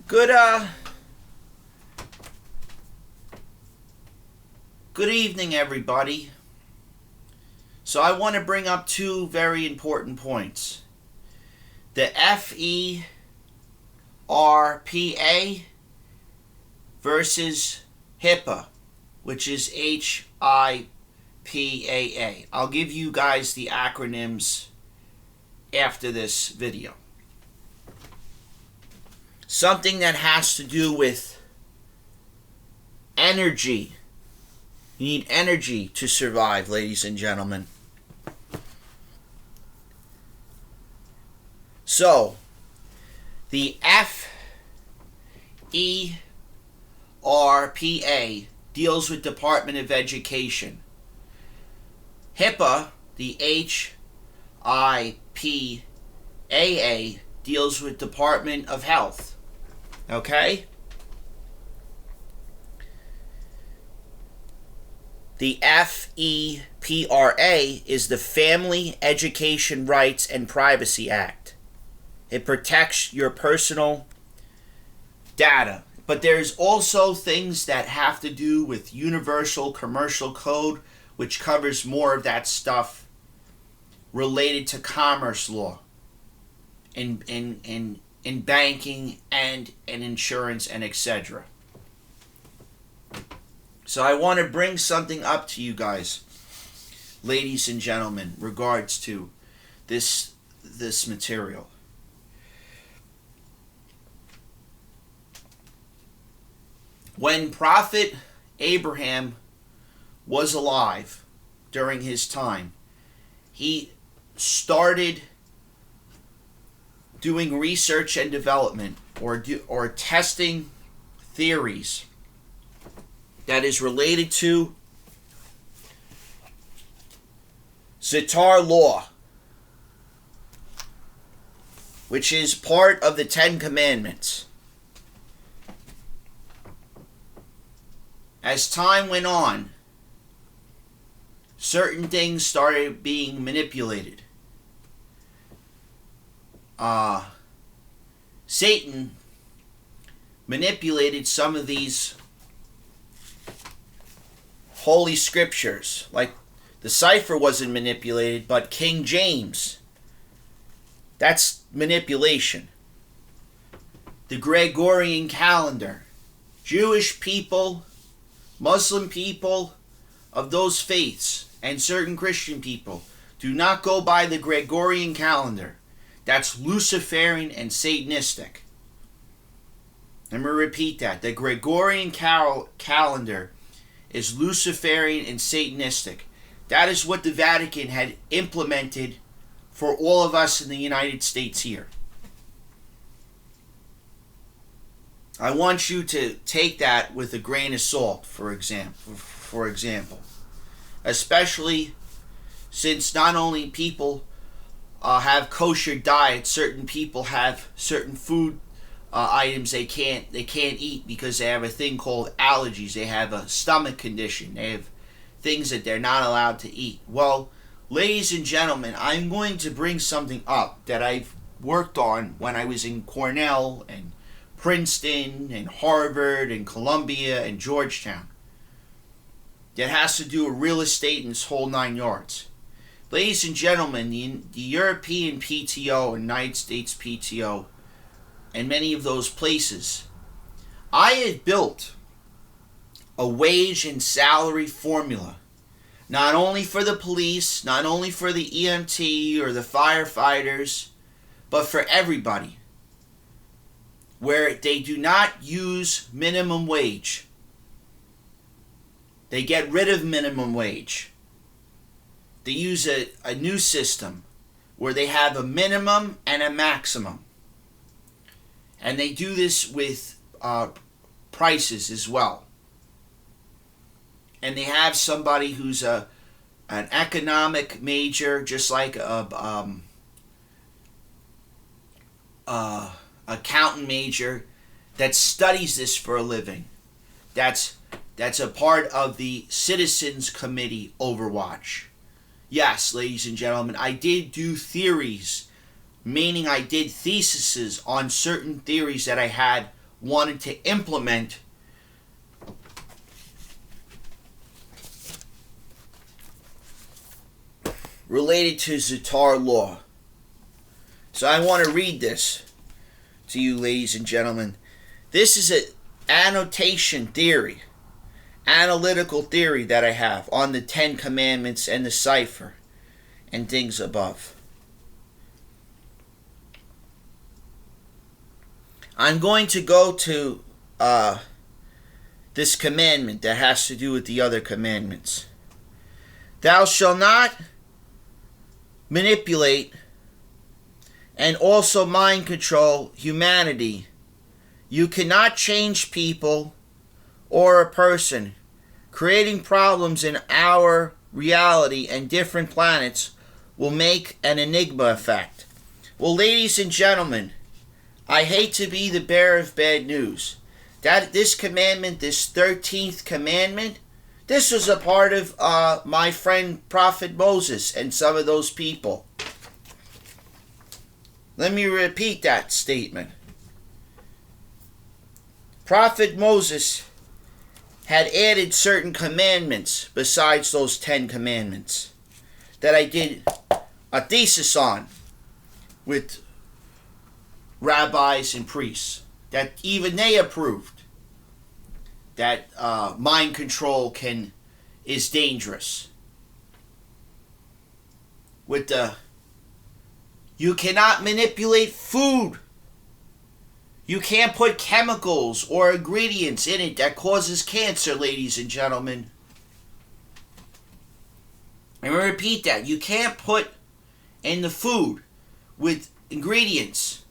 Good good evening, everybody. So I want to bring up two very important points. The FERPA versus HIPAA, which is HIPAA. I'll give you guys the acronyms after this video. Something that has to do with energy. You need energy to survive, ladies and gentlemen. So, the FERPA deals with Department of Education. HIPAA, the HIPAA, deals with Department of Health. Okay? The FEPRA is the Family Education Rights and Privacy Act. It protects your personal data. But there's also things that have to do with Universal Commercial Code, which covers more of that stuff related to commerce law in banking and in insurance and etc. So I want to bring something up to you guys, ladies and gentlemen, regards to this material. When Prophet Abraham was alive during his time, he started doing research and development or testing theories that is related to Zatar law, which is part of the Ten Commandments. As time went on, certain things started being manipulated. Satan manipulated some of these holy scriptures. Like the cipher wasn't manipulated, but King James. That's manipulation. The Gregorian calendar. Jewish people, Muslim people of those faiths, and certain Christian people do not go by the Gregorian calendar. That's Luciferian and Satanistic. Let me repeat that. The Gregorian calendar is Luciferian and Satanistic. That is what the Vatican had implemented for all of us in the United States here. I want you to take that with a grain of salt, for example. Especially since not only people have kosher diets, certain people have certain food items they can't eat because they have a thing called allergies. They have a stomach condition. They have things that they're not allowed to eat. Well, ladies and gentlemen, I'm going to bring something up that I've worked on when I was in Cornell and Princeton and Harvard and Columbia and Georgetown. That has to do with real estate and this whole 9 yards. Ladies and gentlemen, the European PTO and United States PTO and many of those places, I had built a wage and salary formula, not only for the police, not only for the EMT or the firefighters, but for everybody, where they do not use minimum wage. They get rid of minimum wage. They use a new system where they have a minimum and a maximum. And they do this with prices as well. And they have somebody who's an economic major, just like a accountant major, that studies this for a living. That's a part of the Citizens Committee Overwatch. Yes, ladies and gentlemen, I did do theories, meaning I did theses on certain theories that I had wanted to implement related to Zatar law. So I want to read this to you, ladies and gentlemen. This is an annotation theory, analytical theory that I have on the 10 Commandments and the cipher and things above. I'm going to go to this commandment that has to do with the other commandments. Thou shalt not manipulate and also mind control humanity. You cannot change people or a person. Creating problems in our reality and different planets will make an enigma effect. Well, ladies and gentlemen, I hate to be the bearer of bad news. That this commandment, this 13th commandment, this was a part of my friend Prophet Moses and some of those people. Let me repeat that statement. Prophet Moses had added certain commandments besides those 10 commandments that I did a thesis on with rabbis and priests, that even they approved that mind control is dangerous. With the you cannot manipulate food. You can't put chemicals or ingredients in it that causes cancer, ladies and gentlemen. I'm going to repeat that. You can't put in the food with ingredients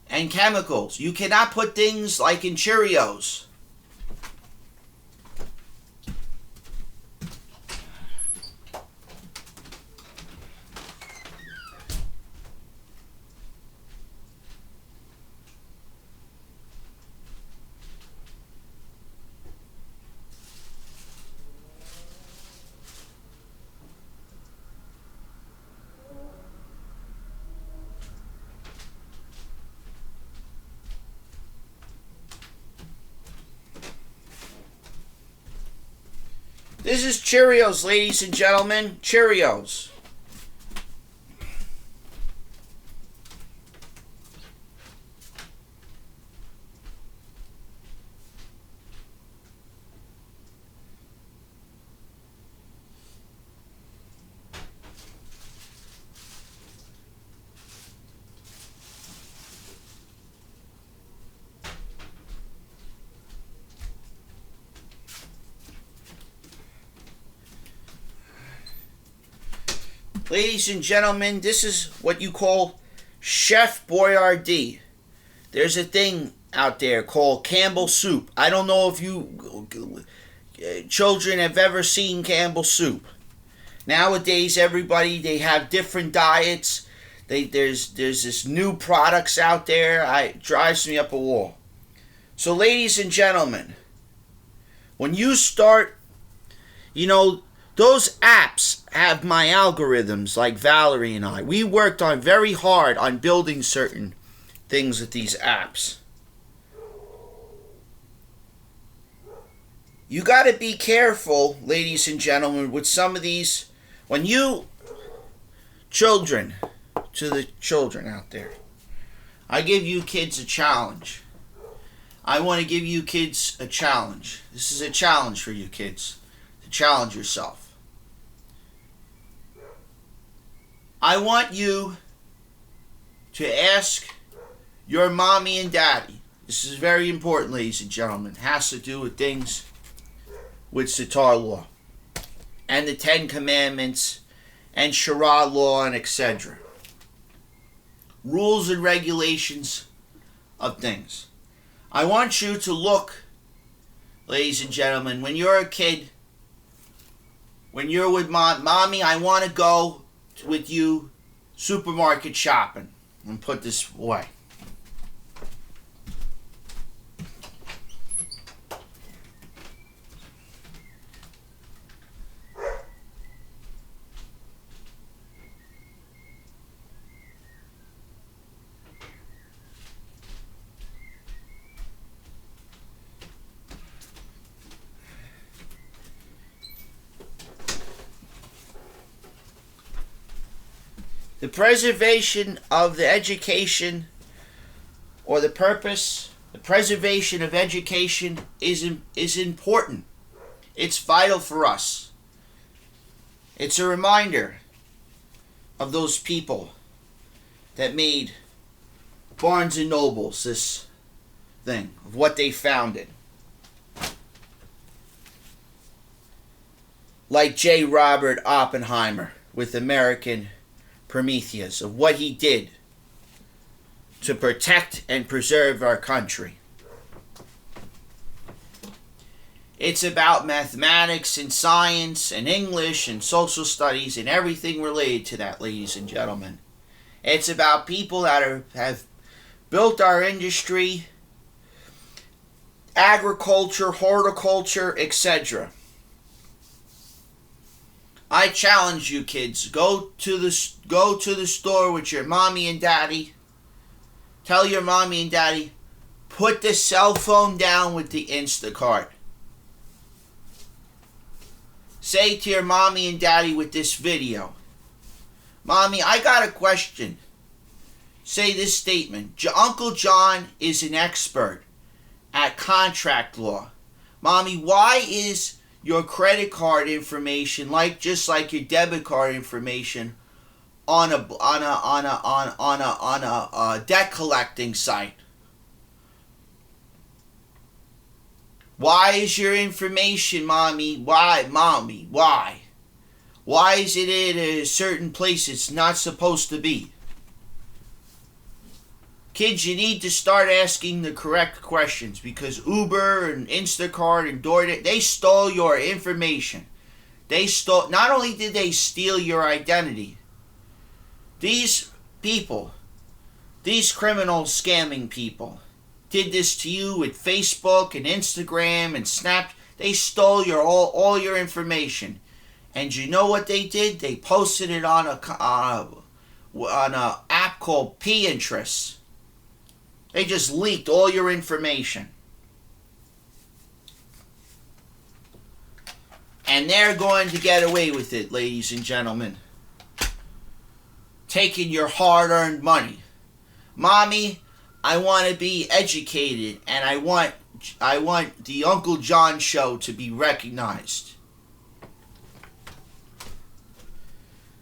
and chemicals. You cannot put things like in Cheerios. This is Cheerios, ladies and gentlemen. Cheerios. Ladies and gentlemen, this is what you call Chef Boyardee. There's a thing out there called Campbell's soup. I don't know if you children have ever seen Campbell's soup. Nowadays, everybody, they have different diets. There's this new products out there. It drives me up a wall. So, ladies and gentlemen, when you start, those apps have my algorithms, like Valerie and I. We worked on very hard on building certain things with these apps. You got to be careful, ladies and gentlemen, with some of these. When you children, to the children out there, I give you kids a challenge. I want to give you kids a challenge. This is a challenge for you kids, to challenge yourself. I want you to ask your mommy and daddy. This is very important, ladies and gentlemen. It has to do with things with Zatar law and the 10 Commandments and Shara law and etc. Rules and regulations of things. I want you to look, ladies and gentlemen, when you're a kid, when you're with mommy, I want to go with you supermarket shopping. And put this away. The preservation of the education, or the purpose, the preservation of education is important. It's vital for us. It's a reminder of those people that made Barnes and Nobles this thing, of what they founded. Like J. Robert Oppenheimer with American Prometheus, of what he did to protect and preserve our country. It's about mathematics and science and English and social studies and everything related to that, ladies and gentlemen. It's about people that have built our industry, agriculture, horticulture, etc. I challenge you kids, go to the store with your mommy and daddy. Tell your mommy and daddy, put the cell phone down with the Instacart. Say to your mommy and daddy with this video, Mommy, I got a question. Say this statement, Uncle John is an expert at contract law. Mommy, why is your credit card information just like your debit card information on a debt collecting site? Why is your information, Mommy? Why, Mommy? Why? Why is it in a certain place it's not supposed to be? Kids, you need to start asking the correct questions, because Uber and Instacart and DoorDash, they stole your information. Not only did they steal your identity, these people, these criminal scamming people, did this to you with Facebook and Instagram and Snap. They stole all your information, and you know what they did? They posted it on a app called Pinterest. They just leaked all your information, and they're going to get away with it, ladies and gentlemen. Taking your hard-earned money. Mommy, I want to be educated, and I want the Uncle John show to be recognized.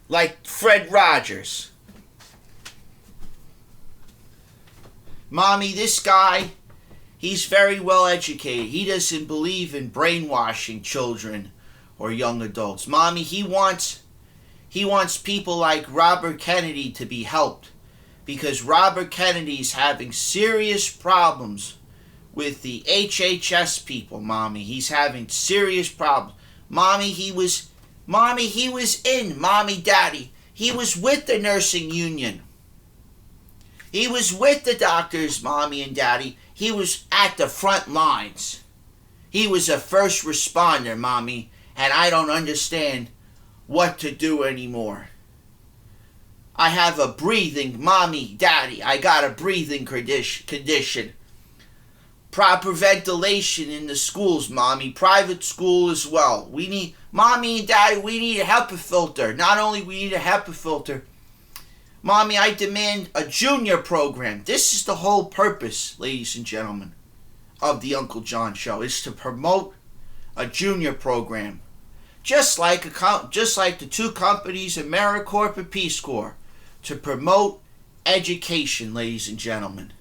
Like Fred Rogers. Mommy, this guy, he's very well educated. He doesn't believe in brainwashing children or young adults. Mommy, he wants people like Robert Kennedy to be helped, because Robert Kennedy's having serious problems with the HHS people, Mommy. He's having serious problems. Mommy, he was Daddy, he was with the nursing union. He was with the doctors, Mommy and Daddy. He was at the front lines. He was a first responder, Mommy, and I don't understand what to do anymore. I have a breathing, Mommy, Daddy, I got a breathing condition. Proper ventilation in the schools, Mommy. Private school as well. We need, Mommy and Daddy, we need a HEPA filter. Not only we need a HEPA filter, Mommy, I demand a junior program. This is the whole purpose, ladies and gentlemen, of the Uncle John Show, is to promote a junior program. Just like the two companies, AmeriCorps and Peace Corps, to promote education, ladies and gentlemen.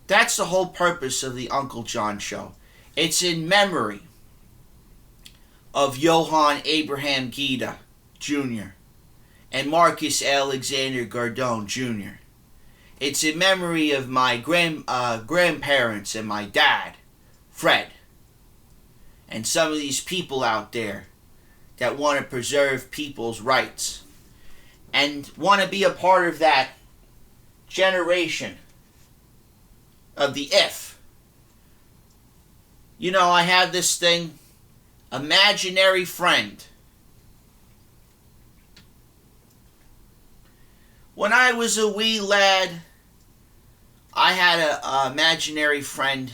That's the whole purpose of the Uncle John Show. It's in memory of Johann Abraham Gita Jr. and Marcus Alexander Gardone Jr. It's in memory of my grandparents and my dad, Fred, and some of these people out there that want to preserve people's rights and want to be a part of that generation of the if. You know, I have this thing, imaginary friend. When I was a wee lad, I had an imaginary friend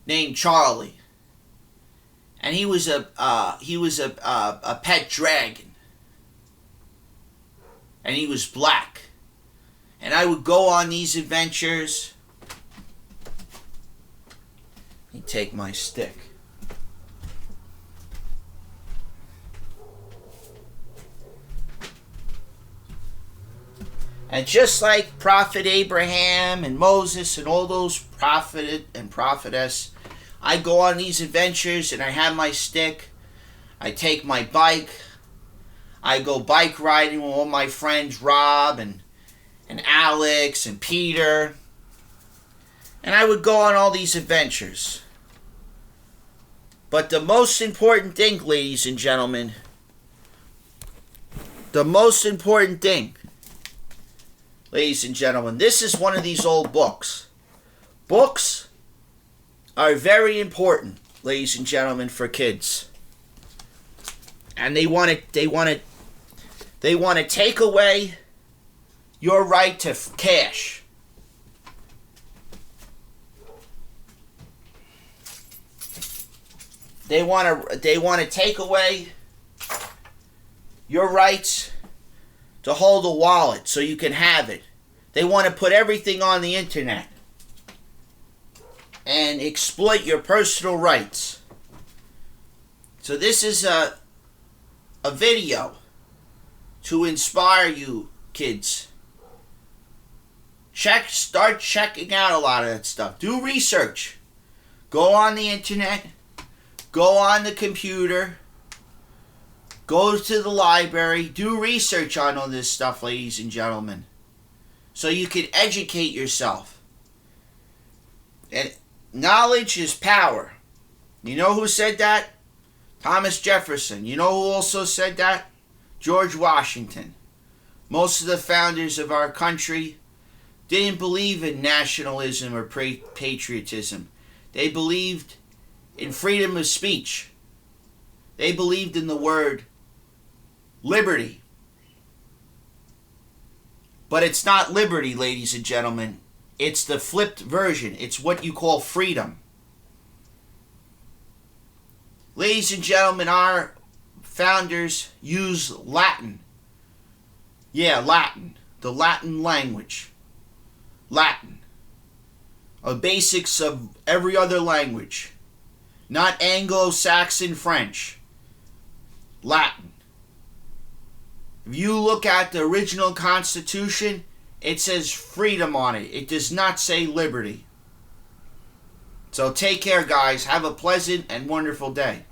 named Charlie, and he was a pet dragon. and he was black. And I would go on these adventures. Let me take my stick. And just like Prophet Abraham and Moses and all those prophet and prophetess, I go on these adventures and I have my stick. I take my bike. I go bike riding with all my friends, Rob and Alex and Peter. And I would go on all these adventures. But the most important thing, ladies and gentlemen, ladies and gentlemen, this is one of these old books. Books are very important, ladies and gentlemen, for kids. And they want to take away your right to cash. They want to take away your rights to hold a wallet so you can have it. They want to put everything on the internet and exploit your personal rights. So this is a video to inspire you kids. Start checking out a lot of that stuff. Do research. Go on the internet. Go on the computer. Go to the library. Do research on all this stuff, ladies and gentlemen, so you can educate yourself. And knowledge is power. You know who said that? Thomas Jefferson. You know who also said that? George Washington. Most of the founders of our country didn't believe in nationalism or patriotism. They believed in freedom of speech. They believed in the word liberty. But it's not liberty, ladies and gentlemen. It's the flipped version. It's what you call freedom. Ladies and gentlemen, our founders used Latin. Yeah, Latin. The Latin language. Latin. The basics of every other language. Not Anglo-Saxon French. Latin. If you look at the original Constitution, it says freedom on it. It does not say liberty. So take care, guys. Have a pleasant and wonderful day.